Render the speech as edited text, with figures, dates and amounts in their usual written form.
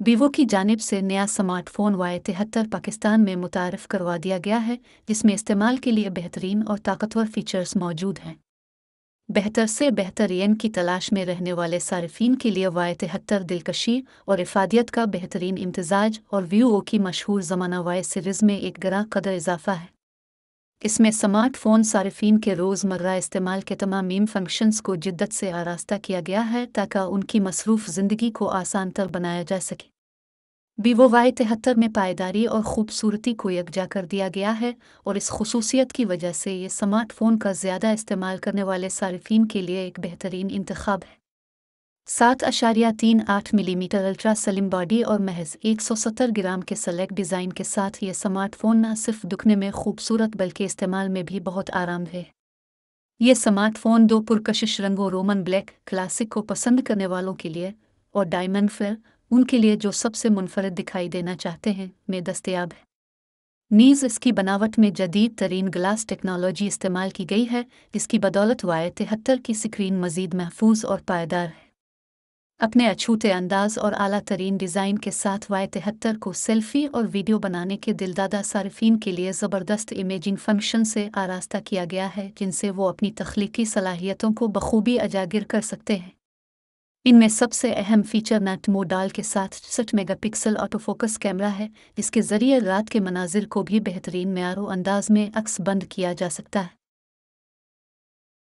Vivo की जानिब से नया स्मार्टफोन Y73 पाकिस्तान में मुतारफ़ करवा दिया गया है, जिसमें इस्तेमाल के लिए बेहतरीन और ताकतवर फीचर्स मौजूद हैं। बेहतर से बेहतरीन की तलाश में रहने वाले सारिफिन के लिए Y73 दिलकशी और इफादियत का बेहतरीन इम्तजाज और वीवो की मशहूर ज़माना Y सीरीज़ में एक गरा कदर इजाफा है। इसमें स्मार्टफोन सारिफिन के रोज़मर्रा इस्तेमाल के तमाम फंक्शंस को जिद्दत से आरास्ता किया गया है ताकि उनकी मसरूफ़ ज़िंदगी को आसान तर बनाया जा सके। वीवो Y73 में पायदारी और ख़ूबसूरती को यकजा कर दिया गया है और इस खसूसियत की वजह से ये स्मार्टफ़ोन का ज़्यादा इस्तेमाल करने वाले सारिफिन के लिए एक बेहतरीन इंतखाब है। 7.38 मिलीमीटर अल्ट्रा स्लिम बॉडी और महज 170 ग्राम के सेलेक्ट डिज़ाइन के साथ ये स्मार्टफोन न सिर्फ दिखने में खूबसूरत बल्कि इस्तेमाल में भी बहुत आरामदेह है। ये स्मार्टफोन दो पुरकशिश रंगों रोमन ब्लैक क्लासिक को पसंद करने वालों के लिए और डायमंड फेयर उनके लिए जो सबसे मुनफरद दिखाई देना चाहते हैं में दस्तयाब है। नीज़ इसकी बनावट में जदीद तरीन ग्लास टेक्नोलॉजी इस्तेमाल की गई है, जिसकी बदौलत Y73 की स्क्रीन मज़ीद महफूज और पायदार है। अपने अछूते अंदाज और आला तरीन डिज़ाइन के साथ Y73 को सेल्फी और वीडियो बनाने के दिलदादा सारिफिन के लिए ज़बरदस्त इमेजिंग फंक्शन से आरास्ता किया गया है, जिनसे वो अपनी तख्लीकी सलाहियतों को बखूबी अजागिर कर सकते हैं। इनमें सबसे अहम फीचर नाइट मोड के साथ 60 मेगापिक्सल ऑटोफोकस कैमरा है, जिसके ज़रिए रात के मनाजिर को भी बेहतरीन मेयारो अंदाज में अक्स बंद किया जा सकता है।